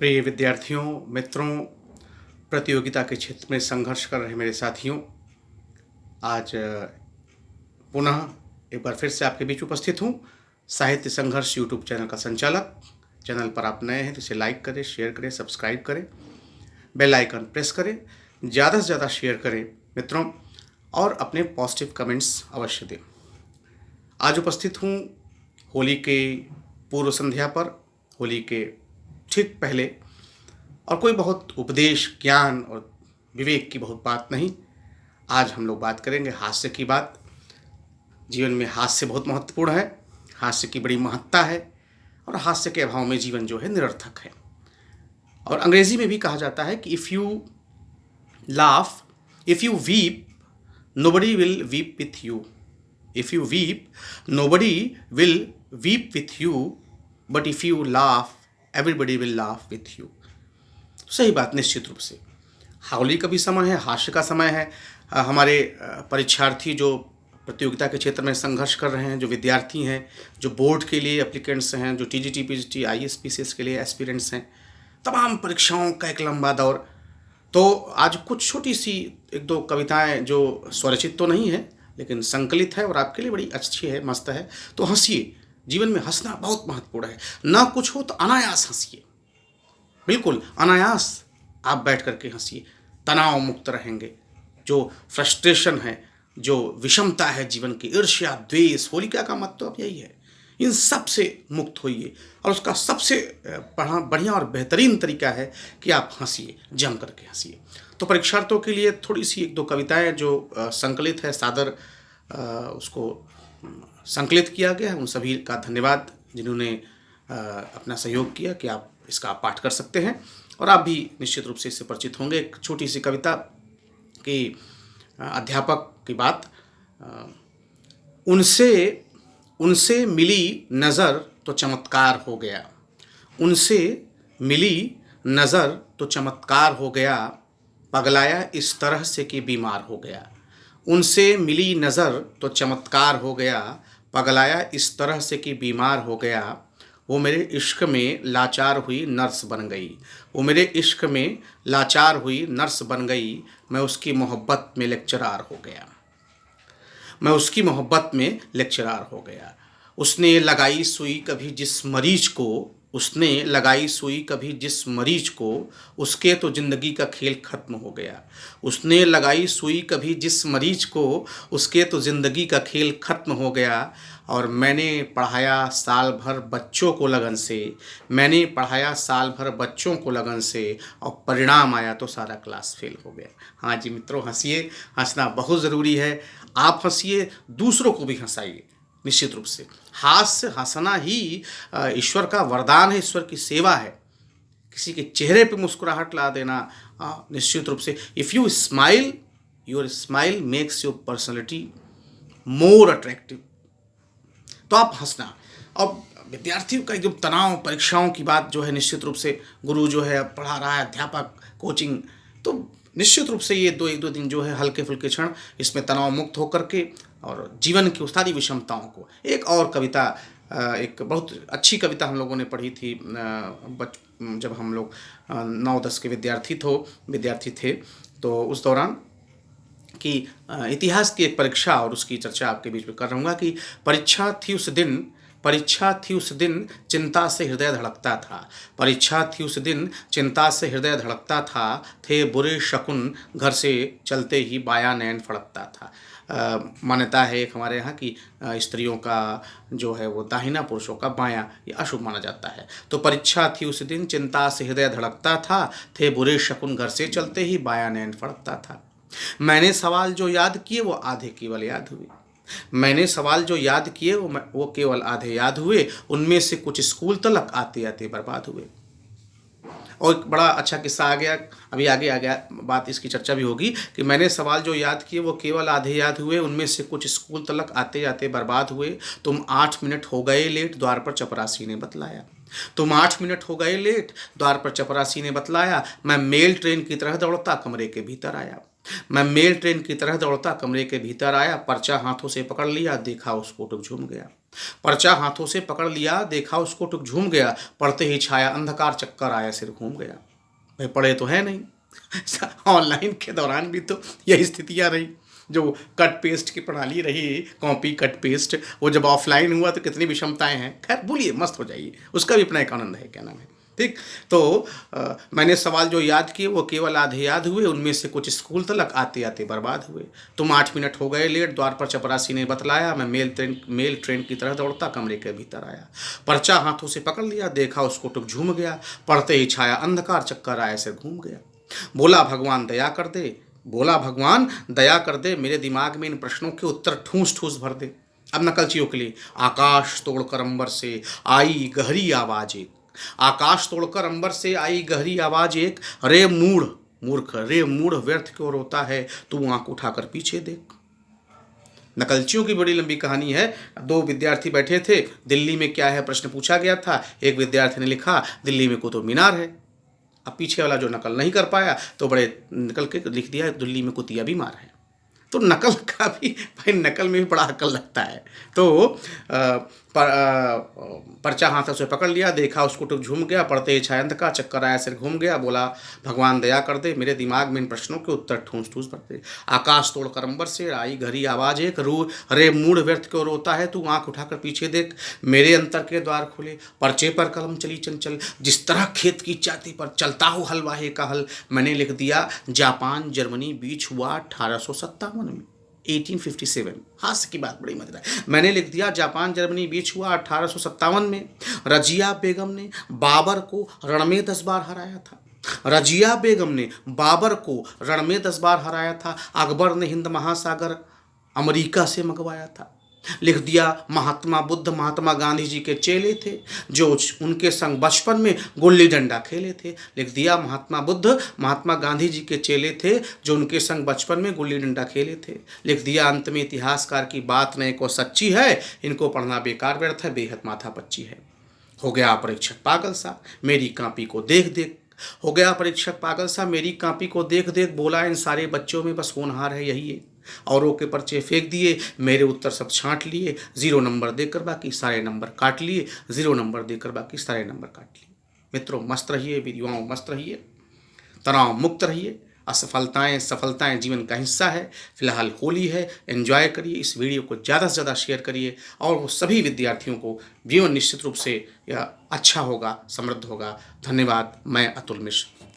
प्रिय विद्यार्थियों, मित्रों, प्रतियोगिता के क्षेत्र में संघर्ष कर रहे मेरे साथियों, आज पुनः एक बार फिर से आपके बीच उपस्थित हूँ। साहित्य संघर्ष यूट्यूब चैनल का संचालक। चैनल पर आप नए हैं तो इसे लाइक करें, शेयर करें, सब्सक्राइब करें, बेल आइकन प्रेस करें, ज़्यादा से ज़्यादा शेयर करें मित्रों, और अपने पॉजिटिव कमेंट्स अवश्य दें। आज उपस्थित हूँ होली के पूर्व संध्या पर, होली के ठीक पहले, और कोई बहुत उपदेश, ज्ञान और विवेक की बहुत बात नहीं। आज हम लोग बात करेंगे हास्य की बात। जीवन में हास्य बहुत महत्वपूर्ण है, हास्य की बड़ी महत्ता है, और हास्य के अभाव में जीवन जो है निरर्थक है। और अंग्रेजी में भी कहा जाता है कि if you weep nobody will weep with you. If you weep nobody will weep with you, but if you laugh everybody will laugh with you. सही बात, निश्चित रूप से होली का भी समय है, हास्य का समय है। हमारे परीक्षार्थी जो प्रतियोगिता के क्षेत्र में संघर्ष कर रहे हैं, जो विद्यार्थी हैं, जो बोर्ड के लिए एप्लीकेंट्स हैं, जो टीजीटी, पीजीटी, आईएएस, पीसीएस के लिए एस्पिरेंट्स हैं, तमाम परीक्षाओं का एक लंबा दौर। तो आज कुछ छोटी सी एक दो कविताएं जो स्वरचित तो नहीं है लेकिन संकलित है और आपके लिए बड़ी अच्छी है, मस्त है। तो हंसिए, जीवन में हंसना बहुत महत्वपूर्ण है। ना कुछ हो तो अनायास हंसिए, बिल्कुल अनायास आप बैठ करके हंसिए, तनाव मुक्त रहेंगे। जो फ्रस्ट्रेशन है, जो विषमता है जीवन की, ईर्ष्या, द्वेष, होलिका का मतलब अब यही है, इन सब से मुक्त होइए। और उसका सबसे बढ़िया और बेहतरीन तरीका है कि आप हंसिए, जम करके हंसिए। तो परीक्षार्थियों के लिए थोड़ी सी एक दो कविताएं जो संकलित है, सादर उसको संकलित किया गया है। उन सभी का धन्यवाद जिन्होंने अपना सहयोग किया कि आप इसका पाठ कर सकते हैं, और आप भी निश्चित रूप से इससे परिचित होंगे। एक छोटी सी कविता कि अध्यापक की बात। उनसे मिली नज़र तो चमत्कार हो गया, उनसे मिली नज़र तो चमत्कार हो गया, पगलाया इस तरह से कि बीमार हो गया। उनसे मिली नज़र तो चमत्कार हो गया, पगलाया इस तरह से कि बीमार हो गया। वो मेरे इश्क में लाचार हुई नर्स बन गई, वो मेरे इश्क में लाचार हुई नर्स बन गई। मैं उसकी मोहब्बत में लेक्चरार हो गया, मैं उसकी मोहब्बत में लेक्चरार हो गया। उसने लगाई सुई कभी जिस मरीज को, उसने लगाई सुई कभी जिस मरीज को, उसके तो ज़िंदगी का खेल ख़त्म हो गया। उसने लगाई सुई कभी जिस मरीज को, उसके तो ज़िंदगी का खेल ख़त्म हो गया। और मैंने पढ़ाया साल भर बच्चों को लगन से, मैंने पढ़ाया साल भर बच्चों को लगन से, और परिणाम आया तो सारा क्लास फेल हो गया। हाँ जी मित्रों, हंसिए, हंसना बहुत ज़रूरी है। आप हंसिए, दूसरों को भी हंसाइए। निश्चित रूप से हास्य, हंसना ही ईश्वर का वरदान है, ईश्वर की सेवा है। किसी के चेहरे पे मुस्कुराहट ला देना, निश्चित रूप से if you smile, your smile makes your personality more attractive. तो आप हंसना। और विद्यार्थियों का एकदम तनाव, परीक्षाओं की बात जो है, निश्चित रूप से गुरु जो है पढ़ा रहा है, अध्यापक, कोचिंग, तो निश्चित रूप से ये एक दो दिन जो है हल्के फुल्के क्षण, इसमें तनाव मुक्त होकर के और जीवन की सारी विषमताओं को। एक और कविता, एक बहुत अच्छी कविता हम लोगों ने पढ़ी थी जब हम लोग 9-10 के विद्यार्थी थे, तो उस दौरान कि इतिहास की एक परीक्षा और उसकी चर्चा आपके बीच में कर रहूँगा कि परीक्षा थी उस दिन चिंता से हृदय धड़कता था, परीक्षा थी उस दिन चिंता से हृदय धड़कता था, थे बुरे शकुन घर से चलते ही बायां नैन फड़कता था। मान्यता है एक हमारे यहाँ की स्त्रियों का जो है वो दाहिना, पुरुषों का बायां, ये अशुभ माना जाता है। तो परीक्षा थी उस दिन चिंता से हृदय धड़कता था, थे बुरे शकुन घर से चलते ही बायां नैन फड़कता था। मैंने सवाल जो याद किए वो आधे केवल याद हुए, मैंने सवाल जो याद किए वो केवल आधे याद हुए, उनमें से कुछ स्कूल तलक आते आते बर्बाद हुए। और एक बड़ा अच्छा किस्सा आ गया, अभी आगे आ गया बात, इसकी चर्चा भी होगी कि मैंने सवाल जो याद किए वो केवल आधे याद हुए, उनमें से कुछ स्कूल तलक आते जाते बर्बाद हुए। तुम 8 मिनट हो गए लेट, द्वार पर चपरासी ने बतलाया। तुम 8 मिनट हो गए लेट, द्वार पर चपरासी ने बतलाया। मैं मेल ट्रेन की तरह दौड़ता कमरे के भीतर आया, मैं मेल ट्रेन की तरह दौड़ता कमरे के भीतर आया, पर्चा हाथों से पकड़ लिया, देखा उस फोटो झूम गया। पर्चा हाथों से पकड़ लिया, देखा उसको टुक झूम गया, पढ़ते ही छाया अंधकार, चक्कर आया, सिर घूम गया। भाई पढ़े तो है नहीं। ऑनलाइन के दौरान भी तो यही स्थितियां रही, जो कट पेस्ट की प्रणाली रही, कॉपी कट पेस्ट, वो जब ऑफलाइन हुआ तो कितनी विषमताएं हैं। खैर बोलिए, मस्त हो जाइए, उसका भी अपना एक आनंद है, क्या नाम है। ठीक, तो मैंने सवाल जो याद किए वो केवल आधे याद हुए, उनमें से कुछ स्कूल तलक आते आते बर्बाद हुए। तुम 8 मिनट हो गए लेट, द्वार पर चपरासी ने बतलाया, मैं मेल ट्रेन की तरह दौड़ता कमरे के भीतर आया। पर्चा हाथों से पकड़ लिया, देखा उसको टुक झूम गया, पढ़ते ही छाया अंधकार, चक्कर आया, सिर घूम गया। बोला भगवान दया कर दे, बोला भगवान दया कर दे, मेरे दिमाग में इन प्रश्नों के उत्तर ठूस ठूस भर दे। अब नकलचियों के लिए, आकाश तोड़कर अंबर से आई गहरी आवाज एक, आकाश तोड़कर अंबर से आई गहरी आवाज एक, रे मूढ़ मूर्ख, रे मूढ़ व्यर्थ क्यों रोता है, तू आंख उठाकर पीछे देख। नकलचियों की बड़ी लंबी कहानी है। दो विद्यार्थी बैठे थे, दिल्ली में क्या है प्रश्न पूछा गया था। एक विद्यार्थी ने लिखा दिल्ली में कुतुब मीनार है। अब पीछे वाला जो नकल नहीं कर पाया तो बड़े निकल के लिख दिया दिल्ली में कुतिया बीमार है। तो नकल का भी भाई, नकल में भी बड़ा अकल लगता है। तो पर्चा हाथों से पकड़ लिया, देखा उसको टुक झूम गया, पढ़ते ही छायंत का, चक्कर आया, सिर घूम गया। बोला भगवान दया कर दे, मेरे दिमाग में इन प्रश्नों के उत्तर ठूस ठूस भरते। आकाश तोड़कर अंबर से आई घरी आवाज एक, रू रे मूढ़ व्यर्थ क्यों रोता है, तू आंख उठाकर पीछे देख। मेरे अंतर के द्वार खुले, पर्चे पर कलम चली चंचल, जिस तरह खेत की चाती पर चलता हो हलवाहे का हल। मैंने लिख दिया जापान जर्मनी बीच हुआ 1857 में, 1857। हास्य की बात बड़ी मजेदार है। मैंने लिख दिया जापान जर्मनी बीच हुआ 1857 में। रजिया बेगम ने बाबर को रण में 10 बार हराया था। रजिया बेगम ने बाबर को रण में 10 बार हराया था। अकबर ने हिंद महासागर अमेरिका से मंगवाया था। लिख दिया महात्मा बुद्ध महात्मा गांधी जी के चेले थे, जो उनके संग बचपन में गुल्ली डंडा खेले थे। लिख दिया महात्मा बुद्ध महात्मा गांधी जी के चेले थे, जो उनके संग बचपन में गुल्ली डंडा खेले थे। लिख दिया अंत में इतिहासकार की बात न को सच्ची है, इनको पढ़ना बेकार व्यर्थ है, बेहद माथा पच्ची है। हो गया परीक्षक पागल सा मेरी कापी को देख देख, हो गया परीक्षक पागल सा मेरी कापी को देख देख, बोला इन सारे बच्चों में बस होनहार है यही है। औरों के पर्चे फेंक दिए, मेरे उत्तर सब छांट लिए, 0 नंबर देकर बाकी सारे नंबर काट लिए, 0 नंबर देकर बाकी सारे नंबर काट लिए। मित्रों मस्त रहिए, वीडियोओं मस्त रहिए, तनाव मुक्त रहिए। असफलताएं सफलताएं जीवन का हिस्सा है। फिलहाल होली है, एंजॉय करिए, इस वीडियो को ज़्यादा से ज़्यादा शेयर करिए, और वो सभी विद्यार्थियों को जीवन निश्चित रूप से यह अच्छा होगा, समृद्ध होगा। धन्यवाद। मैं अतुल मिश्र।